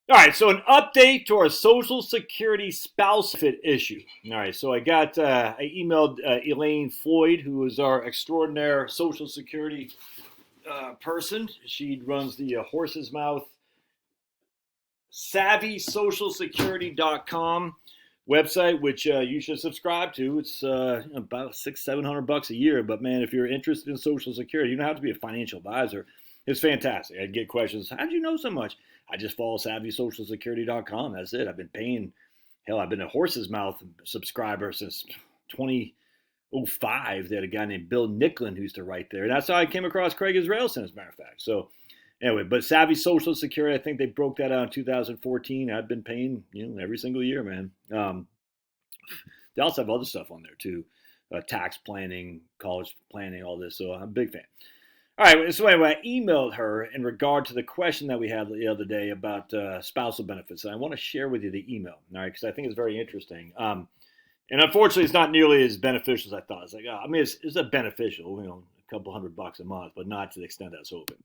All right, so an update to our Social Security spouse fit issue. All right, so I emailed Elaine Floyd, who is our extraordinary Social Security person. She runs the Horse's Mouth SavvySocialSecurity.com website, which you should subscribe to. It's about $600-700 a year. But man, if you're interested in Social Security, you don't have to be a financial advisor. It's fantastic. I get questions. How did you know so much? I just follow SavvySocialSecurity.com. That's it. I've been paying. Hell, I've been a Horse's Mouth subscriber since 2005. They had a guy named Bill Nicklin who used to write there. And that's how I came across Craig Israelson, as a matter of fact. So anyway, but Savvy Social Security, I think they broke that out in 2014. I've been paying, every single year, man. They also have other stuff on there too, tax planning, college planning, all this. So I'm a big fan. All right, so anyway, I emailed her in regard to the question that we had the other day about spousal benefits. And I want to share with you the email, all right, because I think it's very interesting. And unfortunately, it's not nearly as beneficial as I thought. It's like, it's a beneficial, a couple $100 a month, but not to the extent that's open.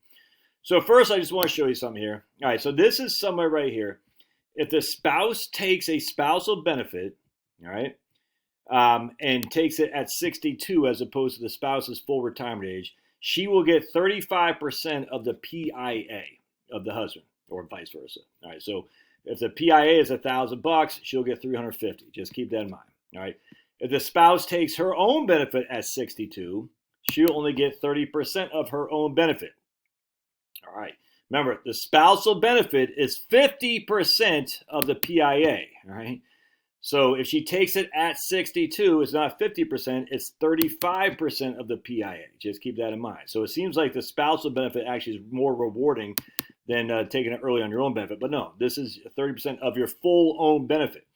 So first, I just want to show you something here. All right, so this is somewhere right here. If the spouse takes a spousal benefit, all right, and takes it at 62 as opposed to the spouse's full retirement age, she will get 35% of the PIA of the husband, or vice versa. All right, so if the PIA is $1,000, she'll get $350. Just keep that in mind. All right. If the spouse takes her own benefit at 62, she'll only get 30% of her own benefit. All right. Remember, the spousal benefit is 50% of the PIA. All right. So if she takes it at 62, it's not 50%, it's 35% of the PIA. Just keep that in mind. So it seems like the spousal benefit actually is more rewarding than taking it early on your own benefit. But no, this is 30% of your full own benefit.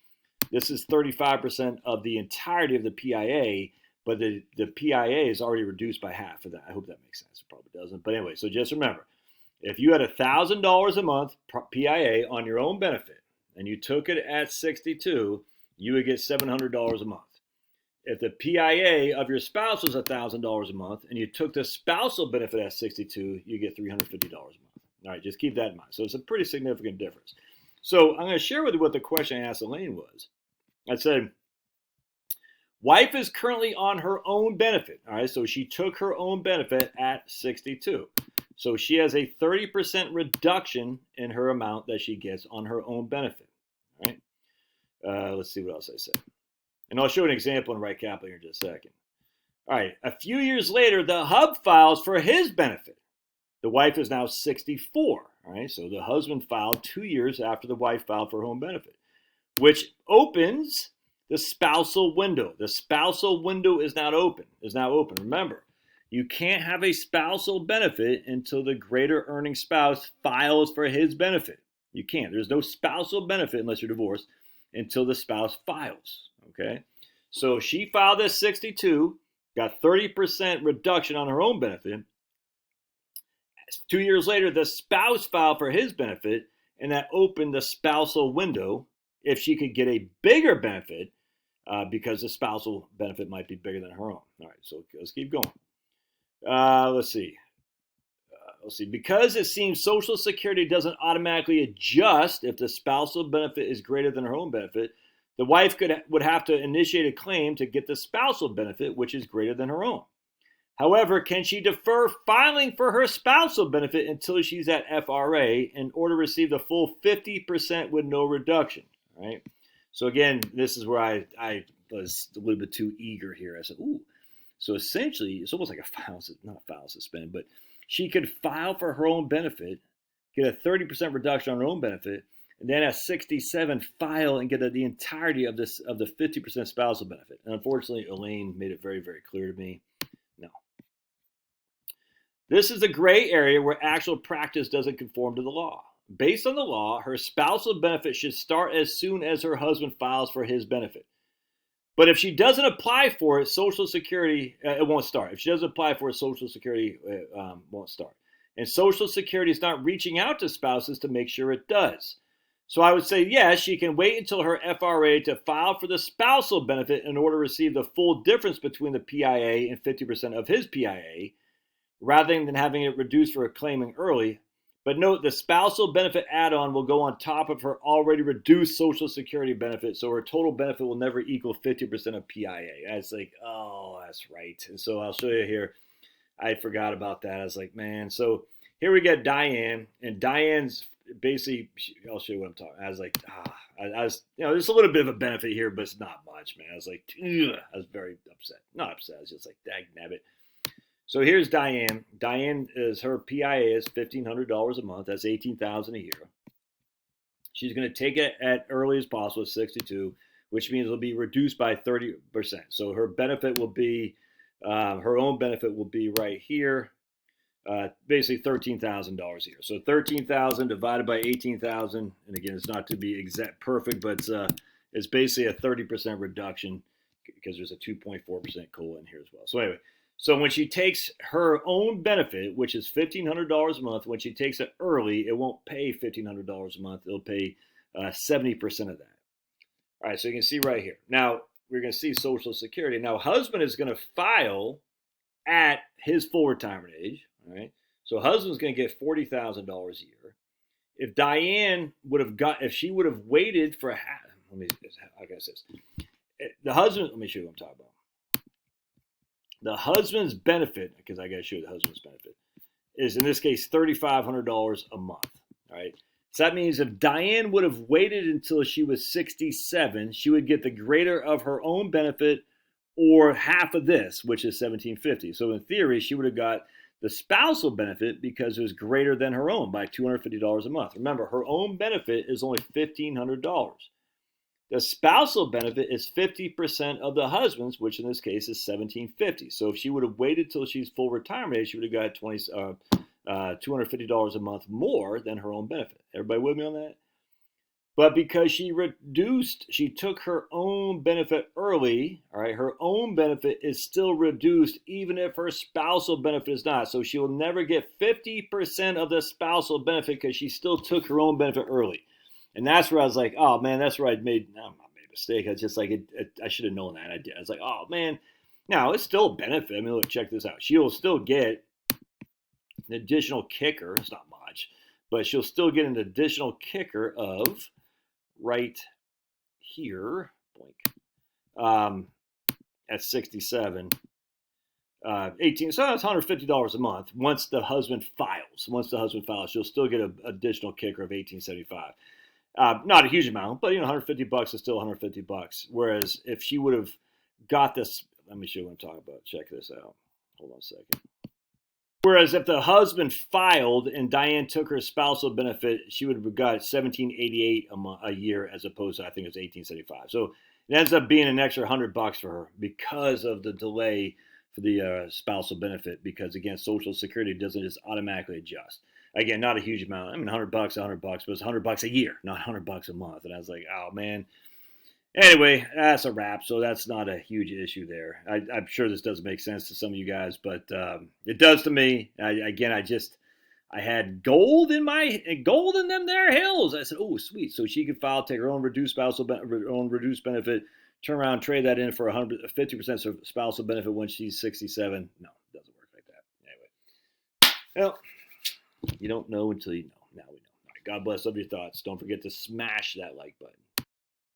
This is 35% of the entirety of the PIA, but the PIA is already reduced by half of that. I hope that makes sense. It probably doesn't. But anyway, so just remember, if you had $1,000 a month PIA on your own benefit and you took it at 62, you would get $700 a month. If the PIA of your spouse was $1,000 a month and you took the spousal benefit at 62, you get $350 a month. All right, just keep that in mind. So it's a pretty significant difference. So I'm going to share with you what the question I asked Elaine was. I said, wife is currently on her own benefit. All right, so she took her own benefit at 62. So she has a 30% reduction in her amount that she gets on her own benefit. All right. Let's see what else I said. And I'll show an example in Right Capital here in just a second. All right. A few years later, the hub files for his benefit. The wife is now 64. All right. So the husband filed 2 years after the wife filed for her own benefit, which opens the spousal window. The spousal window is not open. Remember, you can't have a spousal benefit until the greater earning spouse files for his benefit. You can't. There's no spousal benefit unless you're divorced until the spouse files. Okay? So she filed at 62, got 30% reduction on her own benefit. 2 years later, the spouse filed for his benefit, and that opened the spousal window if she could get a bigger benefit because the spousal benefit might be bigger than her own. All right, so let's keep going. Let's see. Because it seems Social Security doesn't automatically adjust if the spousal benefit is greater than her own benefit, the wife would have to initiate a claim to get the spousal benefit, which is greater than her own. However, can she defer filing for her spousal benefit until she's at FRA in order to receive the full 50% with no reduction? All right. So again, this is where I was a little bit too eager here. I said, ooh. So essentially, it's almost like not a file suspend, but she could file for her own benefit, get a 30% reduction on her own benefit, and then at 67 file and get the entirety of the 50% spousal benefit. And unfortunately, Elaine made it very, very clear to me, no. This is a gray area where actual practice doesn't conform to the law. Based on the law, her spousal benefit should start as soon as her husband files for his benefit. But if she doesn't apply for it, Social Security, it won't start. If she doesn't apply for it, Social Security won't start. And Social Security is not reaching out to spouses to make sure it does. So I would say, yes, she can wait until her FRA to file for the spousal benefit in order to receive the full difference between the PIA and 50% of his PIA, rather than having it reduced for claiming early. But note, the spousal benefit add-on will go on top of her already reduced Social Security benefit, so her total benefit will never equal 50% of PIA. That's like, oh, that's right. And so I'll show you here. I forgot about that. I was like, man. So here we get Diane, and Diane's basically, I'll show you what I'm talking. I was like, I was, there's a little bit of a benefit here, but it's not much, man. I was like, ugh. I was very upset. Not upset. I was just like, dag nabbit. So here's Diane. Diane is her PIA is $1,500 a month. That's $18,000 a year. She's going to take it at early as possible at 62, which means it'll be reduced by 30%. So her benefit will be, her own benefit will be right here, basically $13,000 a year. So 13,000 divided by 18,000, and again, it's not to be exact perfect, but it's basically a 30% reduction because there's a 2.4% COLA in here as well. So anyway. So when she takes her own benefit, which is $1,500 a month, when she takes it early, it won't pay $1,500 a month. It'll pay 70% of that. All right, so you can see right here. Now, we're going to see Social Security. Now, husband is going to file at his full retirement age. All right, so husband's going to get $40,000 a year. If Diane would have if she would have waited for let me, how can I say this? The husband, let me show you what I'm talking about. The husband's benefit, because I got to show you the husband's benefit, is in this case $3,500 a month. All right. So that means if Diane would have waited until she was 67, she would get the greater of her own benefit or half of this, which is $1,750. So in theory, she would have got the spousal benefit because it was greater than her own by $250 a month. Remember, her own benefit is only $1,500. The spousal benefit is 50% of the husband's, which in this case is $1,750. So if she would have waited till she's full retirement age, she would have got $250 a month more than her own benefit. Everybody with me on that? But because she took her own benefit early, all right, her own benefit is still reduced even if her spousal benefit is not. So she will never get 50% of the spousal benefit because she still took her own benefit early. And that's where I was like, oh, man, that's where I made a mistake. I was just like, I should have known that. I did. I was like, oh, man. Now, it's still a benefit. I mean, look, check this out. She'll still get an additional kicker. It's not much. But she'll still get an additional kicker of right here, at 67, 18. So that's $150 a month. Once the husband files, she'll still get an additional kicker of $1,875. Not a huge amount, but $150 is still $150. Whereas if she would have got this, let me show you what I'm talking about. Check this out. Hold on a second. Whereas if the husband filed and Diane took her spousal benefit, she would have got $1,788 a year as opposed to, I think it's $1,875. So it ends up being an extra $100 for her because of the delay for the spousal benefit. Because again, Social Security doesn't just automatically adjust. Again, not a huge amount. I mean, $100, $100, but it's $100 a year, not $100 a month. And I was like, oh man. Anyway, that's a wrap. So that's not a huge issue there. I'm sure this doesn't make sense to some of you guys, but it does to me. I had gold in them there hills. I said, oh, sweet. So she could file, take her own reduced benefit, turn around, trade that in for 50% spousal benefit when she's 67. No, it doesn't work like that. Anyway, well, you don't know until you know. Now we know. All right, God bless. Love your thoughts. Don't forget to smash that like button.